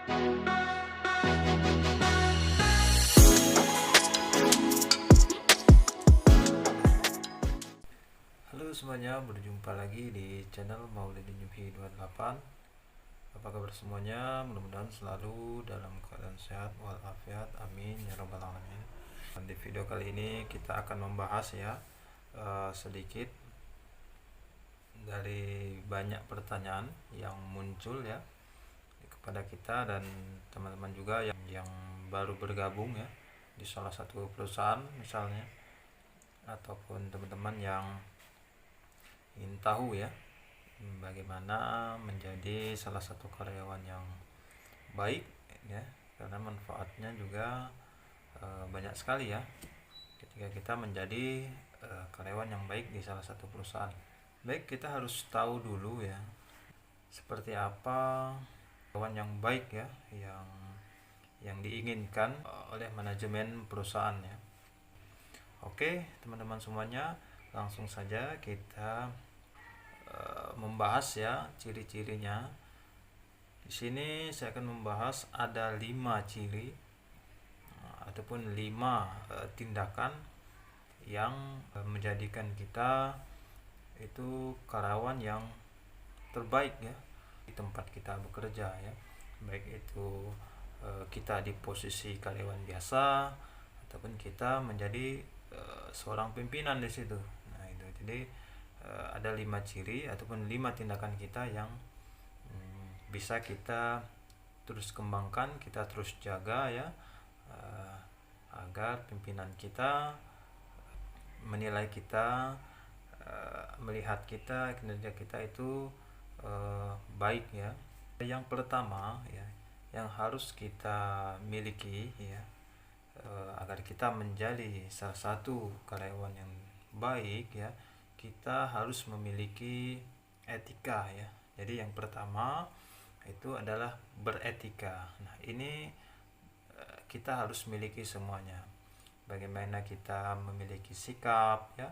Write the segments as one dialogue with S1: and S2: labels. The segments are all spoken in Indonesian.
S1: Halo semuanya, berjumpa lagi di channel Maulidi Nyuhi 28. Apa kabar semuanya? Mudah-mudahan selalu dalam keadaan sehat walafiat, amin ya rabbal alamin. Dan di video kali ini kita akan membahas sedikit dari banyak pertanyaan yang muncul ya kepada kita dan teman-teman juga yang baru bergabung ya di salah satu perusahaan misalnya, ataupun teman-teman yang ingin tahu ya bagaimana menjadi salah satu karyawan yang baik ya, karena manfaatnya juga banyak sekali ya ketika kita menjadi karyawan yang baik di salah satu perusahaan. Baik, kita harus tahu dulu ya seperti apa karyawan yang baik ya, yang diinginkan oleh manajemen perusahaan ya. Oke teman-teman semuanya, langsung saja kita membahas ya ciri-cirinya. Di sini saya akan membahas ada 5 ciri ataupun 5 tindakan yang menjadikan kita itu karyawan yang terbaik ya di tempat kita bekerja ya. Baik itu kita di posisi karyawan biasa ataupun kita menjadi seorang pimpinan di situ. Nah, itu. Jadi ada 5 ciri ataupun 5 tindakan kita yang bisa kita terus kembangkan, kita terus jaga ya, agar pimpinan kita menilai kita, melihat kita, kinerja kita itu baik ya. Yang pertama ya, yang harus kita miliki ya, agar kita menjadi salah satu karyawan yang baik ya, kita harus memiliki etika ya. Jadi yang pertama itu adalah beretika. Nah, ini kita harus miliki semuanya. Bagaimana kita memiliki sikap ya,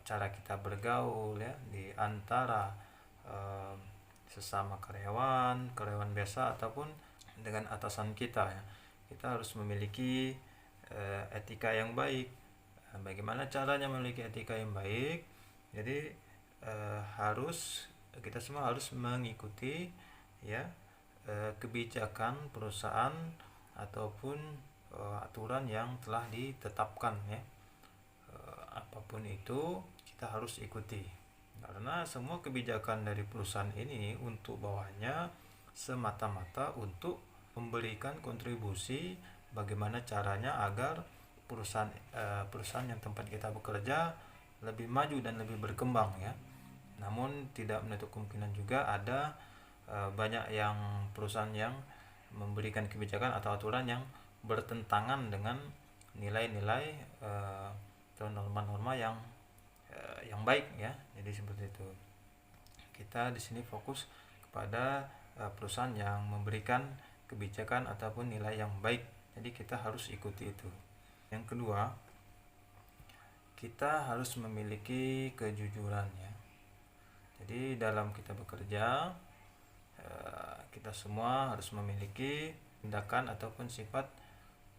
S1: cara kita bergaul ya di antara sesama karyawan biasa ataupun dengan atasan kita ya. Kita harus memiliki etika yang baik. Bagaimana caranya memiliki etika yang baik? Jadi kita semua harus mengikuti ya kebijakan perusahaan ataupun aturan yang telah ditetapkan ya. Apapun itu kita harus ikuti, karena semua kebijakan dari perusahaan ini untuk bawahannya semata-mata untuk memberikan kontribusi bagaimana caranya agar perusahaan yang tempat kita bekerja lebih maju dan lebih berkembang ya. Namun tidak menutup kemungkinan juga ada banyak yang perusahaan yang memberikan kebijakan atau aturan yang bertentangan dengan nilai-nilai atau norma-norma yang baik ya. Jadi seperti itu. Kita di sini fokus kepada perusahaan yang memberikan kebijakan ataupun nilai yang baik. Jadi kita harus ikuti itu. Yang kedua, kita harus memiliki kejujuran ya. Jadi dalam kita bekerja, kita semua harus memiliki tindakan ataupun sifat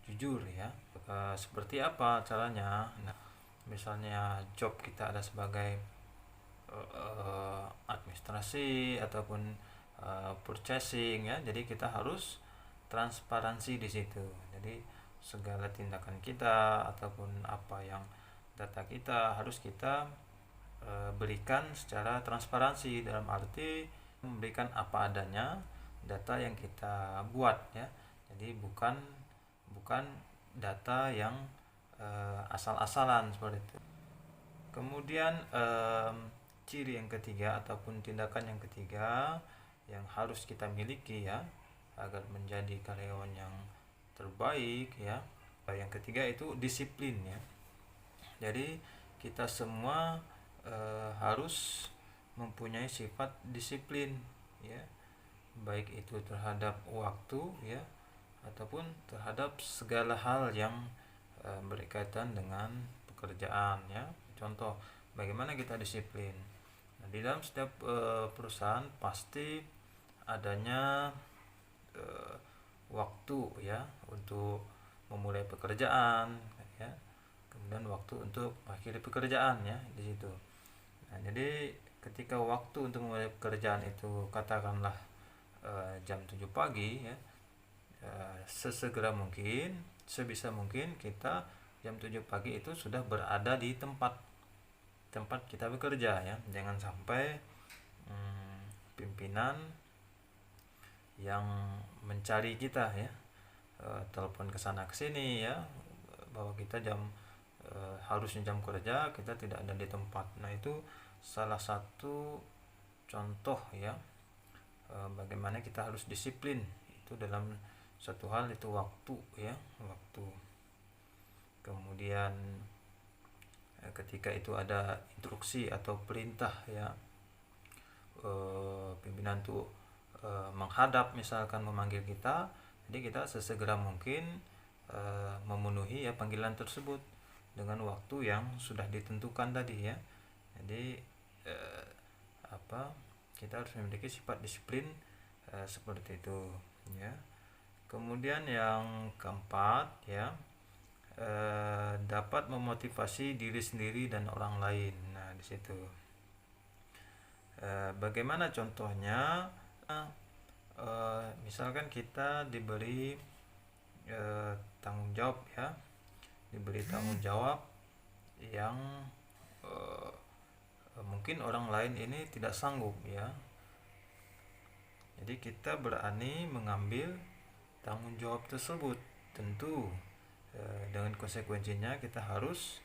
S1: jujur ya. Seperti apa caranya? Nah, misalnya job kita ada sebagai administrasi ataupun purchasing ya. Jadi kita harus transparansi di situ. Jadi segala tindakan kita ataupun apa yang data kita harus kita berikan secara transparansi, dalam arti memberikan apa adanya data yang kita buat ya. Jadi bukan data yang asal-asalan seperti itu. Kemudian ciri yang ketiga ataupun tindakan yang ketiga yang harus kita miliki ya agar menjadi karyawan yang terbaik ya. Yang ketiga itu disiplin ya. Jadi kita semua harus mempunyai sifat disiplin ya, baik itu terhadap waktu ya ataupun terhadap segala hal yang berkaitan dengan pekerjaan ya. Contoh bagaimana kita disiplin. Nah, di dalam setiap perusahaan pasti adanya waktu ya untuk memulai pekerjaan ya, kemudian waktu untuk mengakhiri pekerjaan ya di situ. Nah, jadi ketika waktu untuk memulai pekerjaan itu katakanlah jam 7 pagi ya, sesegera mungkin, sebisa mungkin kita jam 7 pagi itu sudah berada di tempat kita bekerja ya. Jangan sampai pimpinan yang mencari kita ya, telepon ke sana ke sini ya, bahwa kita harusnya jam kerja kita tidak ada di tempat. Nah, itu salah satu contoh ya, bagaimana kita harus disiplin itu dalam satu hal, itu waktu ya, waktu. Kemudian ketika itu ada instruksi atau perintah ya, pimpinan tuh menghadap misalkan memanggil kita, jadi kita sesegera mungkin memenuhi ya panggilan tersebut dengan waktu yang sudah ditentukan tadi ya. Jadi kita harus memiliki sifat disiplin seperti itu ya. Kemudian yang keempat ya, dapat memotivasi diri sendiri dan orang lain. Nah, di situ bagaimana contohnya? Misalkan kita diberi tanggung jawab ya, diberi tanggung jawab yang mungkin orang lain ini tidak sanggup ya. Jadi kita berani mengambil tanggung jawab tersebut. Tentu dengan konsekuensinya kita harus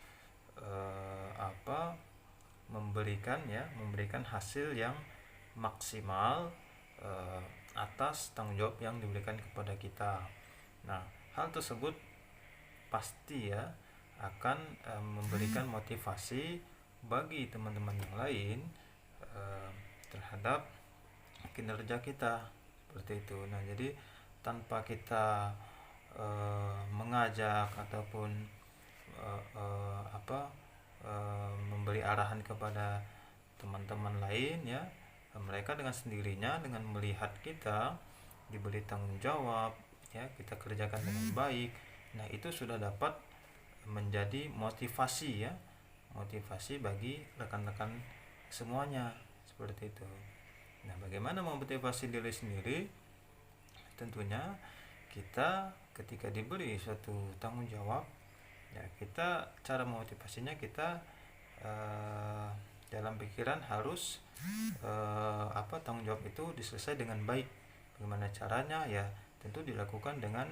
S1: memberikan hasil yang maksimal atas tanggung jawab yang diberikan kepada kita. Nah, hal tersebut pasti ya akan memberikan motivasi bagi teman-teman yang lain terhadap kinerja kita seperti itu. Nah, jadi tanpa kita mengajak ataupun memberi arahan kepada teman-teman lain ya, mereka dengan sendirinya dengan melihat kita diberi tanggung jawab ya, kita kerjakan dengan baik, nah itu sudah dapat menjadi motivasi ya, motivasi bagi rekan-rekan semuanya seperti itu. Nah, bagaimana memotivasi diri sendiri? Tentunya kita ketika diberi suatu tanggung jawab ya, kita cara memotivasinya kita dalam pikiran harus tanggung jawab itu diselesaikan dengan baik. Bagaimana caranya? Ya tentu dilakukan dengan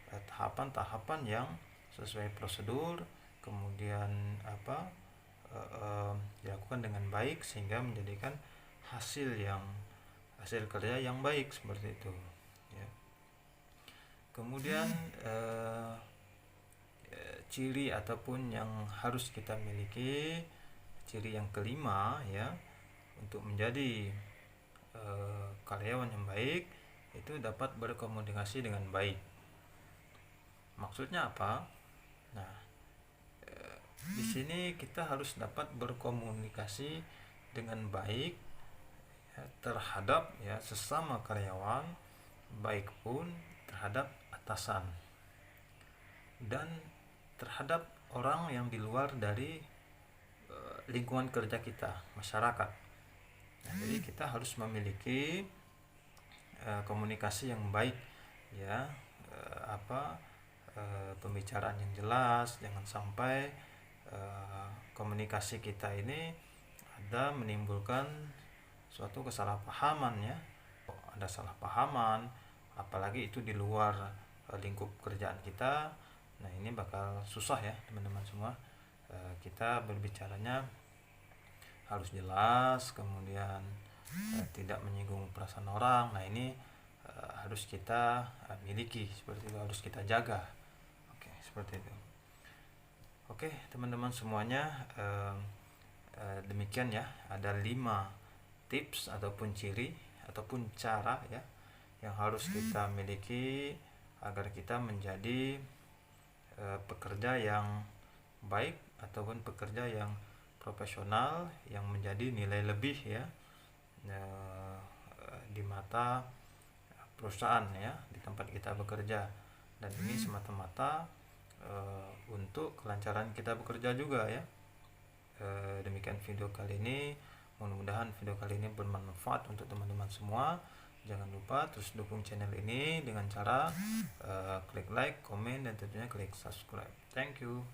S1: tahapan-tahapan yang sesuai prosedur, kemudian dilakukan dengan baik sehingga menjadikan hasil kerja yang baik seperti itu ya. Kemudian ciri ataupun yang harus kita miliki, ciri yang kelima ya, untuk menjadi karyawan yang baik itu dapat berkomunikasi dengan baik. Maksudnya apa? Nah, di sini kita harus dapat berkomunikasi dengan baik ya, terhadap ya sesama karyawan, baik pun terhadap atasan dan terhadap orang yang di luar dari lingkungan kerja kita, masyarakat. Nah, jadi kita harus memiliki komunikasi yang baik ya, pembicaraan yang jelas, jangan sampai komunikasi kita ini ada menimbulkan suatu kesalahpahaman ya. Ada salah pahaman, apalagi itu di luar lingkup kerjaan kita, nah ini bakal susah ya teman-teman semua. Kita berbicaranya harus jelas, kemudian tidak menyinggung perasaan orang. Nah ini harus kita miliki seperti itu, harus kita jaga. Oke, seperti itu. Oke teman-teman semuanya, demikian ya, ada 5 tips ataupun ciri ataupun cara ya yang harus kita miliki agar kita menjadi pekerja yang baik ataupun pekerja yang profesional, yang menjadi nilai lebih ya di mata perusahaan ya di tempat kita bekerja, dan ini semata-mata untuk kelancaran kita bekerja juga ya. Demikian video kali ini, mudah-mudahan video kali ini bermanfaat untuk teman-teman semua. Jangan lupa terus dukung channel ini dengan cara klik like, komen, dan tentunya klik subscribe. Thank you.